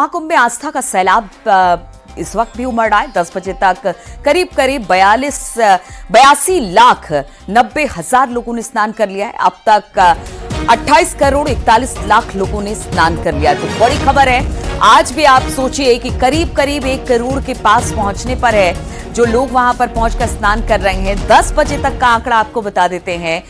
महाकुंभ में आस्था का सैलाब इस वक्त भी उमड़ रहा है। 10 बजे तक करीब 82,90,90,000 लोगों ने स्नान कर लिया है। अब तक 28,41,00,000 लोगों ने स्नान कर लिया है। तो बड़ी खबर है। आज भी आप सोचिए कि करीब 1 करोड़ के पास पहुंचने पर है जो लोग वहां पर पहुंचकर स्नान कर रहे हैं। 10 बजे तक का आंकड़ा आपको बता देते हैं।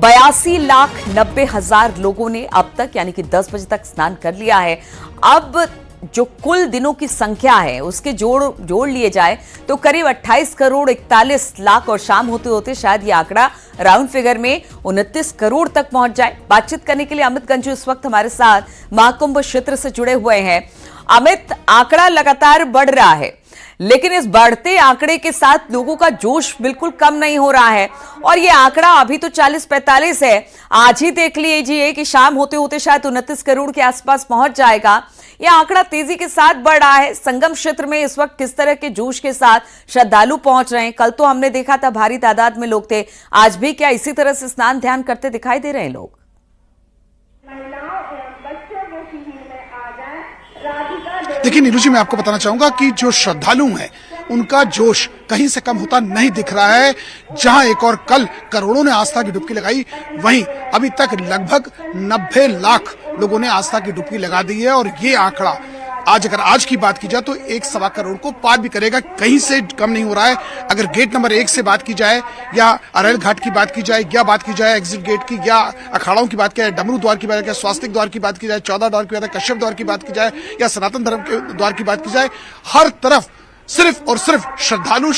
82,90,000 लोगों ने अब तक यानी कि 10 बजे तक स्नान कर लिया है। अब जो कुल दिनों की संख्या है उसके जोड़ लिए जाए तो करीब 28,41,00,000 और शाम होते होते शायद ये आंकड़ा राउंड फिगर में 29 करोड़ तक पहुंच जाए। बातचीत करने के लिए अमित गंजू इस वक्त हमारे साथ महाकुंभ क्षेत्र से जुड़े हुए हैं। अमित, आंकड़ा लगातार बढ़ रहा है लेकिन इस बढ़ते आंकड़े के साथ लोगों का जोश बिल्कुल कम नहीं हो रहा है और ये आंकड़ा अभी तो 40-45 है। आज ही देख लीजिए कि शाम होते होते शायद 29 करोड़ के आसपास पहुंच जाएगा। यह आंकड़ा तेजी के साथ बढ़ रहा है। संगम क्षेत्र में इस वक्त किस तरह के जोश के साथ श्रद्धालु पहुंच रहे हैं? कल तो हमने देखा था भारी तादाद में लोग थे, आज भी क्या इसी तरह से स्नान ध्यान करते दिखाई दे रहे हैं लोग? देखिए नीलू जी, मैं आपको बताना चाहूंगा कि जो श्रद्धालु हैं उनका जोश कहीं से कम होता नहीं दिख रहा है। जहां एक और कल करोड़ों ने आस्था की डुबकी लगाई, वहीं अभी तक लगभग 90 लाख लोगों ने आस्था की डुबकी लगा दी है और ये आंकड़ा अगर आज की बात की जाए तो 1.25 करोड़ को पार भी करेगा। कहीं से कम नहीं हो रहा है। अगर गेट नंबर 1 से बात की जाए या अरैल घाट की बात की जाए या बात की जाए एग्जिट गेट की या अखाड़ाओं की बात की जाए, डमरू द्वार की बात की जाए, स्वास्तिक द्वार की बात की जाए, 14 द्वार की बात की कश्यप द्वार की बात की जाए या सनातन धर्म के द्वार की बात की जाए, हर तरफ सिर्फ और सिर्फ श्रद्धालु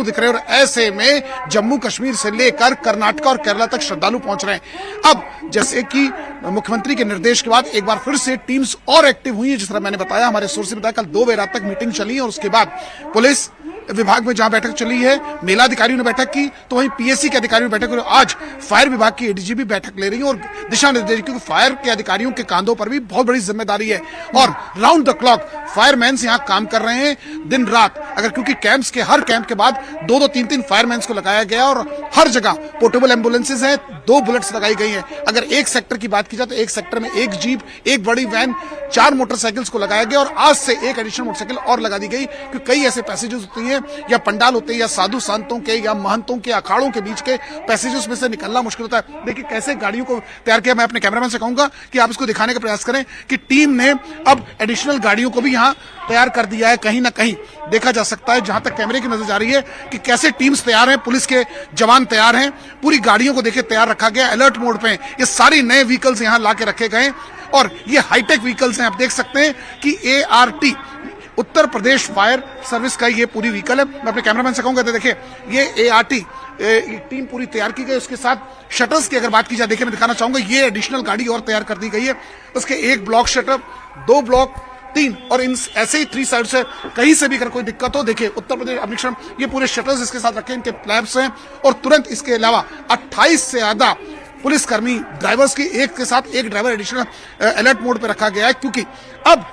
दिख रहे हैं। और ऐसे में जम्मू कश्मीर से लेकर कर्नाटक और केरला तक श्रद्धालु पहुंच रहे हैं। अब जैसे कि मुख्यमंत्री के निर्देश के बाद एक बार फिर से टीम्स और एक्टिव हुई है। जिस तरह मैंने बताया, हमारे सोर्स ने बताया, कल 2 बजे रात तक मीटिंग चली है और उसके बाद पुलिस विभाग में जहां बैठक चली है, मेला अधिकारियों ने बैठक की, तो वहीं पीएससी के अधिकारियों ने बैठक की। आज फायर विभाग की एडीजी भी बैठक ले रही है और दिशा निर्देश, क्योंकि फायर के अधिकारियों के कांधों पर भी बहुत बड़ी जिम्मेदारी है और राउंड द क्लॉक फायरमैन यहां काम कर रहे हैं दिन रात। अगर क्योंकि हर कैंप के बाद 2-2, 3-3 फायरमैन को लगाया गया और हर जगह पोर्टेबल एम्बुलेंसेज हैं, 2 बुलेट्स लगाई गई हैं। अगर एक सेक्टर की बात की जाए तो एक सेक्टर में 1 जीप, 1 बड़ी वैन, 4 मोटरसाइकिल्स को लगाया गया और आज से 1 एडिशनल मोटरसाइकिल और लगा दी गई, क्योंकि कई ऐसे पैसेजेस होती हैं या पंडाल होते हैं या साधु संतों के या महंतों के अखाड़ों के बीच के पैसेजेस में से निकलना मुश्किल होता है। देखिए कैसे गाड़ियों को तैयार किया। मैं अपने कैमरामैन से कहूंगा कि आप इसको दिखाने का प्रयास करें कि टीम ने अब एडिशनल गाड़ियों को भी यहां तैयार कर दिया है। कहीं ना कहीं देखा जा सकता है, जहां तक कैमरे की नजर जा रही है, कि कैसे टीम्स तैयार हैं, पुलिस के जवान तैयार हैं, पूरी गाड़ियों को देखिए तैयार रखा गया, अलर्ट मोड पे। ये सारी नए व्हीकल्स यहां लाके रखे गए और ये हाईटेक व्हीकल्स हैं। आप देख सकते हैं कि ART Uttar Pradesh fire service का ये पूरी व्हीकल है। मैं अपने कैमरामैन से कहूंगा, देखिए ये ART टीम पूरी तैयार की गई। उसके साथ शटर्स की अगर बात की जाए, देखिए मैं दिखाना चाहूंगा, ये एडिशनल गाड़ी और तैयार कर दी गई है। उसके 1 ब्लॉक शटर, 2 ब्लॉक, 3 और इन ऐसे ही 3 साइड से कहीं से भी अगर कोई दिक्कत हो, देखिए उत्तर प्रदेश अग्निशम, ये पूरे शटर्स इसके साथ रखे, इनके फ्लैप्स हैं और तुरंत इसके अलावा 28 से ज्यादा पुलिसकर्मी ड्राइवर्स की एक के साथ एक ड्राइवर एडिशनल अलर्ट मोड पे रखा गया है, क्योंकि अब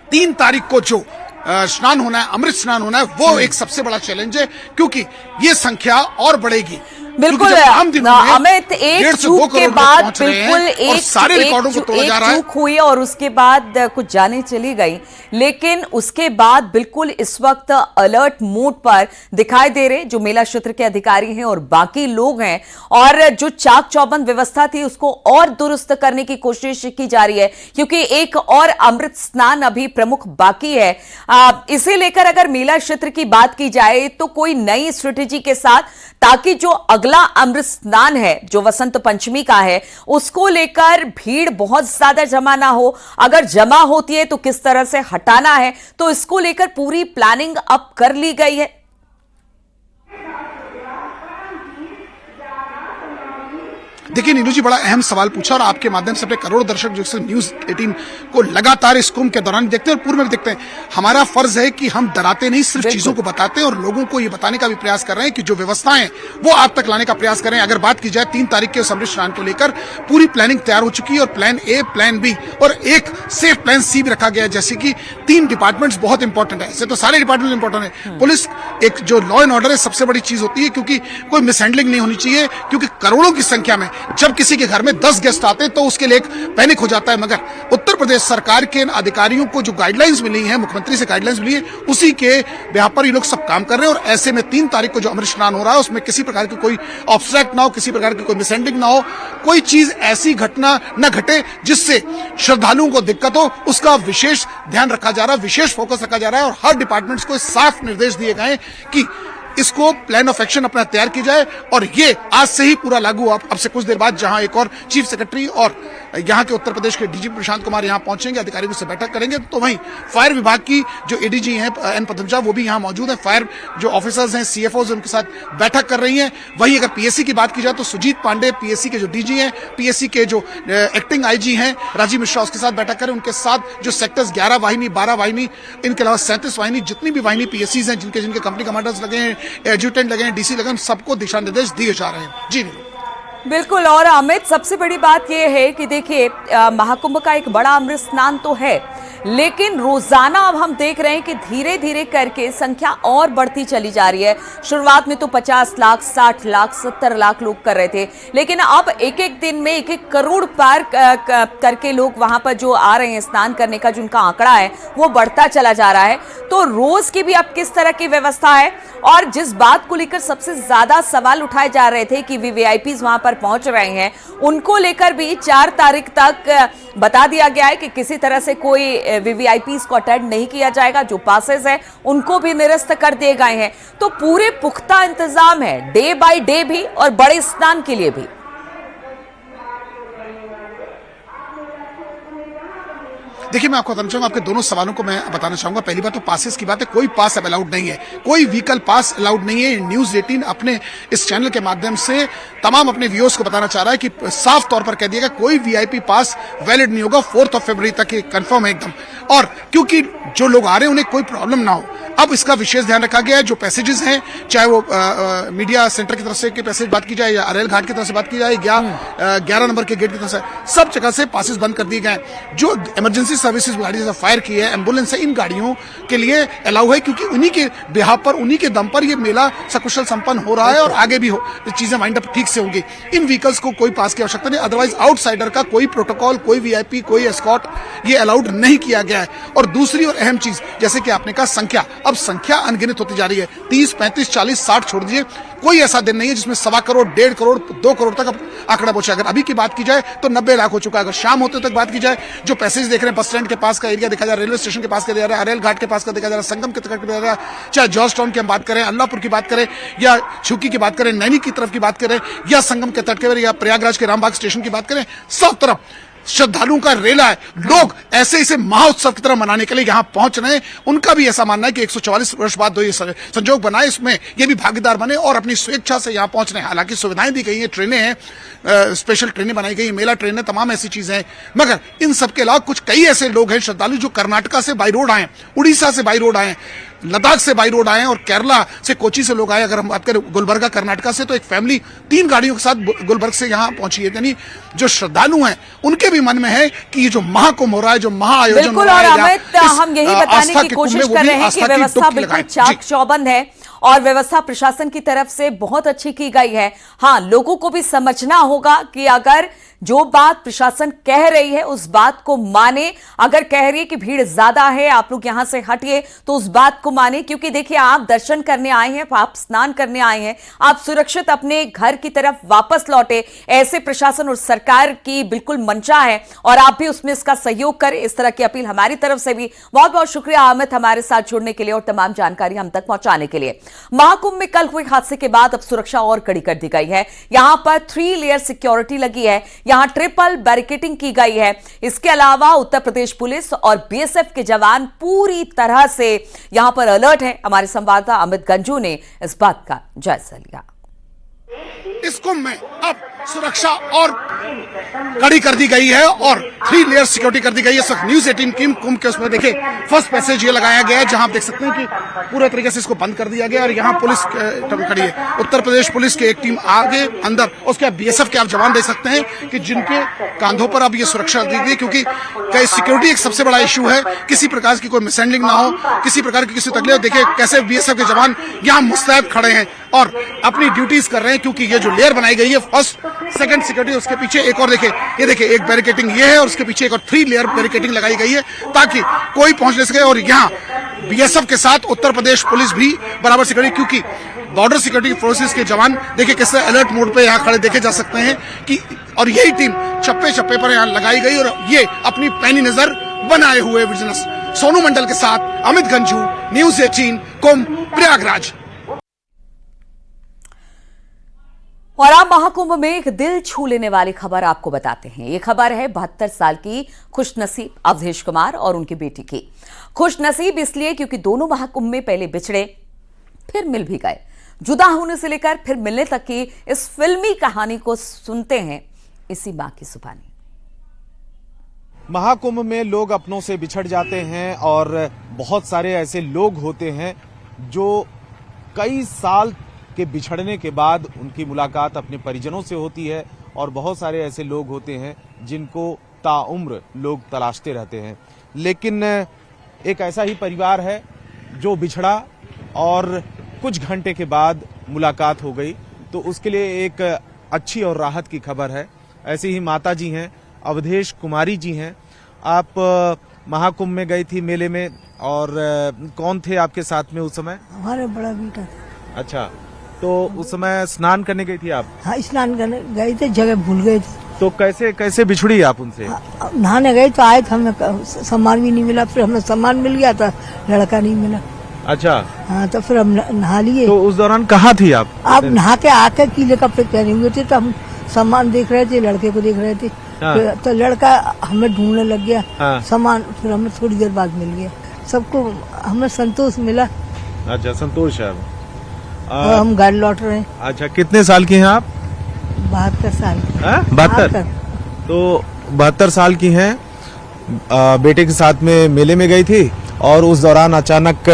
3 तारीख को जो स्नान होना है, अमृत स्नान होना है, वो एक सबसे बड़ा चैलेंज है, क्योंकि ये संख्या और बढ़ेगी। बिल्कुल अमित, एक चूक के बाद बिल्कुल एक चूक हुई और उसके बाद कुछ जाने चली गई, लेकिन उसके बाद बिल्कुल इस वक्त अलर्ट मोड पर दिखाई दे रहे जो मेला क्षेत्र के अधिकारी हैं और बाकी लोग हैं और जो चाक चौबंद व्यवस्था थी उसको और दुरुस्त करने की कोशिश की जा रही है, क्योंकि एक और अमृत स्नान अभी प्रमुख बाकी है। इसे लेकर अगर मेला क्षेत्र की बात की जाए तो कोई नई स्ट्रेटेजी के साथ, ताकि जो अगला अमृत स्नान है जो वसंत पंचमी का है उसको लेकर भीड़ बहुत ज्यादा जमा ना हो, अगर जमा होती है तो किस तरह से हटाना है, तो इसको लेकर पूरी प्लानिंग अब कर ली गई है। देखिए नीलू जी, बड़ा अहम सवाल पूछा और आपके माध्यम से अपने करोड़ों दर्शक जो न्यूज 18 को लगातार इस कुंभ के दौरान देखते हैं और पूर्व में भी देखते हैं। हमारा फर्ज है कि हम डराते नहीं, सिर्फ चीजों को बताते हैं और लोगों को ये बताने का भी प्रयास कर रहे हैं कि जो व्यवस्थाएं वो आप तक लाने का प्रयास करें। अगर बात की जाए 3 तारीख के उस अमृत स्नान को लेकर पूरी प्लानिंग तैयार हो चुकी है और प्लान A, प्लान B और एक सेफ प्लान C भी रखा गया है। जैसे कि 3 डिपार्टमेंट्स बहुत इंपॉर्टेंट है, ऐसे तो सारे डिपार्टमेंट इंपॉर्टेंट है। पुलिस एक जो लॉ एंड ऑर्डर है सबसे बड़ी चीज होती है, क्योंकि कोई मिसहैंडलिंग नहीं होनी चाहिए, क्योंकि करोड़ों की संख्या में जब किसी के घर में 10 गेस्ट आते हैं तो उसके लिए एक पैनिक हो जाता है। मगर उत्तर प्रदेश सरकार के अधिकारियों को जो गाइडलाइंस मिली है, मुख्यमंत्री से गाइडलाइंस मिली है, उसी के बिहाफ पर ये लोग सब काम कर रहे हैं। और ऐसे में 3 तारीख को जो अमृत स्नान हो रहा है उसमें किसी प्रकार की कोई ऑब्स्ट्रैक्ट ना हो, किसी प्रकार की कोई मिसहैंडलिंग ना हो, कोई चीज ऐसी घटना न घटे जिससे श्रद्धालुओं को दिक्कत हो, उसका विशेष ध्यान रखा जा रहा है, विशेष फोकस रखा जा रहा है। और हर डिपार्टमेंट्स को साफ निर्देश दिए गए कि इसको प्लान ऑफ एक्शन अपना तैयार की जाए। और ये आज से ही पूरा लागू, अब से कुछ देर बाद जहां एक और चीफ सेक्रेटरी और यहां के उत्तर प्रदेश के डीजीपी प्रशांत कुमार यहां पहुंचेंगे, अधिकारियों से बैठक करेंगे, तो वहीं फायर विभाग की जो एडीजी हैं एन पदमजा, वो भी यहां मौजूद है। फायर जो ऑफिसर्स हैं, सीएफओज, उनके साथ बैठक कर रही हैं। वहीं अगर पीएससी की बात की जाए तो सुजीत पांडे पीएससी के जो डीजी हैं, पीएससी के जो एक्टिंग आईजी हैं राजीव मिश्रा, उसके साथ बैठक करें। उनके साथ जो सेक्टर्स 11 वाहिनी, 12 वाहिनी, इनके अलावा 37 वाहिनी, जितनी भी वाहिनी पीएससीज हैं, जिनके कंपनी कमांडर्स लगे हैं, एडजुटेंट लगे हैं, डीसी लगे हैं, सबको दिशा निर्देश दिए जा रहे हैं। जी बिल्कुल। और अमित, सबसे बड़ी बात यह है कि देखिए, महाकुंभ का एक बड़ा अमृत स्नान तो है, लेकिन रोजाना अब हम देख रहे हैं कि धीरे धीरे करके संख्या और बढ़ती चली जा रही है। शुरुआत में तो 50 लाख, 60 लाख, 70 लाख लोग कर रहे थे, लेकिन अब एक एक दिन में 1-1 करोड़ पार करके लोग वहां पर जो आ रहे हैं स्नान करने का, जिनका आंकड़ा है वो बढ़ता चला जा रहा है। तो रोज की भी अब किस तरह की व्यवस्था है? और जिस बात को लेकर सबसे ज्यादा सवाल उठाए जा रहे थे कि वीवीआईपी वहां पर पहुंच रहे हैं, उनको लेकर भी 4 तारीख तक बता दिया गया है कि किसी तरह से कोई वीवीआईपीज को अटेंड नहीं किया जाएगा। जो पासेस है उनको भी निरस्त कर दिए गए हैं। तो पूरे पुख्ता इंतजाम है, डे बाय डे भी और बड़े स्नान के लिए भी। देखिए, मैं आपको बताना चाहूंगा, आपके दोनों सवालों को मैं बताना चाहूंगा। पहली बात तो पासेस की बात है, कोई पास अब अलाउड नहीं है, कोई व्हीकल पास अलाउड नहीं है। न्यूज 18 अपने इस चैनल के माध्यम से तमाम अपने व्यूअर्स को बताना चाह रहा है कि साफ तौर पर कह दिया गया कोई वीआईपी पास वैलिड नहीं होगा। 4 फरवरी तक ये कंफर्म है एकदम। और क्योंकि जो लोग आ रहे हैं उन्हें कोई प्रॉब्लम ना हो, अब इसका विशेष ध्यान रखा गया है। जो पैसेजेस हैं, चाहे वो मीडिया सेंटर की तरफ से के पैसेज बात की जाए या अरेल घाट की तरफ से बात की जाए या 11 नंबर के गेट की तरफ से, सब जगह से पासेस बंद कर दिए गए। जो इमरजेंसी सर्विसेज गाड़ी जैसे फायर की है, एम्बुलेंस है, इन गाड़ियों के लिए अलाउ है, क्योंकि उन्हीं के बिहाफ पर, उन्हीं के दम पर ये मेला सकुशल संपन्न हो रहा है और आगे भी चीजें वाइंड अप ठीक से होंगी। इन व्हीकल्स को कोई पास की आवश्यकता नहीं, अदरवाइज आउटसाइडर का कोई प्रोटोकॉल, कोई वीआईपी, कोई एस्कॉर्ट ये अलाउड नहीं किया गया है। और दूसरी और अहम चीज, जैसे कि आपने कहा, संख्या, अब संख्या अनगिनत होती जा रही है। 30, 35, 40, 60 छोड़ दीजिए, कोई ऐसा दिन नहीं है जिसमें 1.25 करोड़, 1.5 करोड़, 2 करोड़ तक अब आंकड़ा पहुंचा। अगर अभी की बात की जाए तो 90 लाख हो चुका है। अगर शाम होते तक बात की जाए, जो पैसेज देख रहे हैं, बस स्टैंड के पास का एरिया देखा जा रहा है, रेलवे स्टेशन के पास का देखा जा रहा है, अरेल घाट के पास का देखा जा रहा है, संगम के तट देखा जा रहा है, चाहे जॉर्ज टाउन की हम बात करें, अल्लाहपुर की बात करें या शुकी की बात करें, नैनी की तरफ की बात करें या संगम के तट के या प्रयागराज के रामबाग स्टेशन की बात करें, सब तरफ श्रद्धालुओं का रेला है। लोग ऐसे इसे महोत्सव की तरह मनाने के लिए यहां पहुंच रहे हैं। उनका भी ऐसा मानना है कि 144 वर्ष बाद ये संजोग बनाए, इसमें ये भी भागीदार बने और अपनी स्वेच्छा से यहां पहुंच रहे हैं। हालांकि सुविधाएं दी गई हैं, ट्रेनें हैं, स्पेशल ट्रेनें बनाई गई, मेला ट्रेनें, तमाम ऐसी चीजें हैं। मगर इन सबके अलावा कुछ कई ऐसे लोग हैं श्रद्धालु जो कर्नाटका से बाई रोड आए, उड़ीसा से बाई रोड आए, लद्दाख से बाई रोड आए और केरला से, कोची से लोग आए। अगर हम बात करें गुलबर्गा कर्नाटका से, तो एक फैमिली 3 गाड़ियों के साथ गुलबर्ग से यहां पहुंची है। यानी जो श्रद्धालु हैं उनके भी मन में है कि ये जो महाकुंभ हो रहा है, जो महाआयोजन हो रहा है, और अमित, हम यही बताने की कोशिश कर रहे हैं कि व्यवस्था बिल्कुल चाक चौबंद है और व्यवस्था प्रशासन की तरफ से बहुत अच्छी की गई है। हाँ, लोगों को भी समझना होगा कि अगर जो बात प्रशासन कह रही है उस बात को माने। अगर कह रही है कि भीड़ ज्यादा है, आप लोग यहां से हटिए, तो उस बात को माने। क्योंकि देखिए, आप दर्शन करने आए हैं, आप स्नान करने आए हैं, आप सुरक्षित अपने घर की तरफ वापस लौटे, ऐसे प्रशासन और सरकार की बिल्कुल मंशा है और आप भी उसमें इसका सहयोग करें। इस तरह की अपील हमारी तरफ से भी। बहुत बहुत शुक्रिया अमित, हमारे साथ जुड़ने के लिए और तमाम जानकारी हम तक पहुंचाने के लिए। महाकुंभ में कल हुए हादसे के बाद अब सुरक्षा और कड़ी कर दी गई है। यहां पर 3 लेयर सिक्योरिटी लगी है, यहां ट्रिपल बैरिकेडिंग की गई है। इसके अलावा उत्तर प्रदेश पुलिस और बीएसएफ के जवान पूरी तरह से यहां पर अलर्ट है। हमारे संवाददाता अमित गंजू ने इस बात का जायजा लिया। इस कुंभ में अब सुरक्षा और कड़ी कर दी गई है और 3 लेयर सिक्योरिटी कर दी गई है। इस वक्त न्यूज 18 की कुंभ के उसमें देखिए फर्स्ट पैसेज ये लगाया गया है, जहां आप देख सकते हैं कि पूरे तरीके से इसको बंद कर दिया गया और यहाँ पुलिस खड़ी है। उत्तर प्रदेश पुलिस की एक टीम आगे अंदर, उसके बाद बीएसएफ के आप जवान देख सकते हैं कि जिनके कांधों पर अब ये सुरक्षा दी गई, क्योंकि सिक्योरिटी एक सबसे बड़ा इशू है। किसी प्रकार की कोई मिसहैंडलिंग ना हो, किसी प्रकार की किसी तकलीफ। देखिए कैसे बीएसएफ के जवान यहाँ मुस्तैद खड़े हैं और अपनी ड्यूटीज कर रहे हैं, क्योंकि ये जो लेयर बनाई गई है फर्स्ट सेकंड सिक्योरिटी, उसके पीछे एक और देखिए, ये देखिए एक बैरिकेटिंग ये है और उसके पीछे एक और 3 लेयर बैरिकेटिंग लगाई गई है ताकि कोई पहुंच नहीं सके। और यहाँ बीएसएफ के साथ उत्तर प्रदेश पुलिस भी बराबर सिक्योरिटी, क्योंकि बॉर्डर सिक्योरिटी फोर्सेस के जवान देखिए किस अलर्ट मोड पे यहाँ खड़े देखे जा सकते हैं कि, और यही टीम चप्पे चप्पे पर यहाँ लगाई गई और ये अपनी पैनी नजर बनाए हुए विजिलेंस। सोनू मंडल के साथ अमित गंजू, न्यूज 18 कुंभ प्रयागराज। और आप महाकुंभ में एक दिल छू लेने वाली खबर आपको बताते हैं। ये खबर है 72 साल की खुशनसीब अवधेश कुमार और उनकी बेटी की। खुशनसीब इसलिए क्योंकि दोनों महाकुंभ में पहले बिछड़े, फिर मिल भी गए। जुदा होने से लेकर फिर मिलने तक की इस फिल्मी कहानी को सुनते हैं इसी मां की जुबानी। महाकुंभ में लोग अपनों से बिछड़ जाते हैं और बहुत सारे ऐसे लोग होते हैं जो कई साल के बिछड़ने के बाद उनकी मुलाकात अपने परिजनों से होती है, और बहुत सारे ऐसे लोग होते हैं जिनको ताउम्र लोग तलाशते रहते हैं। लेकिन एक ऐसा ही परिवार है जो बिछड़ा और कुछ घंटे के बाद मुलाकात हो गई, तो उसके लिए एक अच्छी और राहत की खबर है। ऐसी ही माता जी हैं, अवधेश कुमारी जी हैं। आप महाकुंभ में गई थी मेले में, और कौन थे आपके साथ में उस समय? हमारे बड़ा बेटा था। अच्छा, तो उस समय स्नान करने गई थी आप? हाँ, स्नान करने गए थे, जगह भूल गए थे। तो कैसे कैसे बिछड़ी आप उनसे? नहाने गए तो आए थे, हमें सामान भी नहीं मिला, फिर हमें सामान मिल गया था, लड़का नहीं मिला। अच्छा, हाँ, तो फिर हम नहा लिए। तो उस दौरान कहाँ थी आप? आप नहाते आके पीले कपड़े पहने हुए थे, तो हम सामान देख रहे थे, लड़के को देख रहे थे। हाँ। तो लड़का हमें ढूंढने लग गया। हाँ। सामान फिर हमें थोड़ी देर बाद मिल गया। सबको हमें संतोष मिला। अच्छा, संतोष है। और हम घर लौट रहे हैं। अच्छा, कितने साल की हैं आप? 72 साल। 72। तो 72 साल की हैं, बेटे के साथ में मेले में गई थी, और उस दौरान अचानक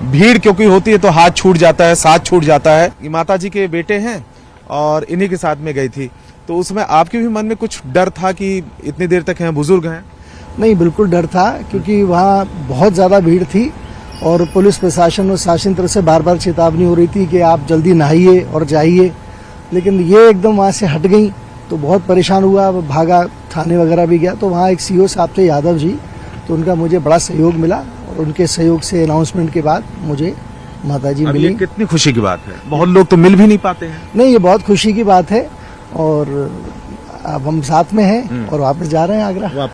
भीड़ क्योंकि होती है तो हाथ छूट जाता है, साथ छूट जाता है। ये माता जी के बेटे हैं और इन्हीं के साथ में गई थी, तो उसमें आपके भी मन में कुछ डर था कि इतनी देर तक हैं, बुजुर्ग हैं? नहीं, बिल्कुल डर था, क्योंकि वहाँ बहुत ज़्यादा भीड़ थी और पुलिस प्रशासन और शासन तरफ से बार बार चेतावनी हो रही थी कि आप जल्दी नहाइए और जाइए, लेकिन ये एकदम वहाँ से हट गई तो बहुत परेशान हुआ। भागा, थाने वगैरह भी गया, तो वहाँ एक सीओ साहब थे यादव जी, तो उनका मुझे बड़ा सहयोग मिला और उनके सहयोग से अनाउंसमेंट के बाद मुझे माताजी अब मिली। ये कितनी खुशी की बात है, बहुत लोग तो मिल भी नहीं पाते हैं। नहीं, ये बहुत खुशी की बात है और अब हम साथ में हैं और वापस जा रहे हैं आगरा।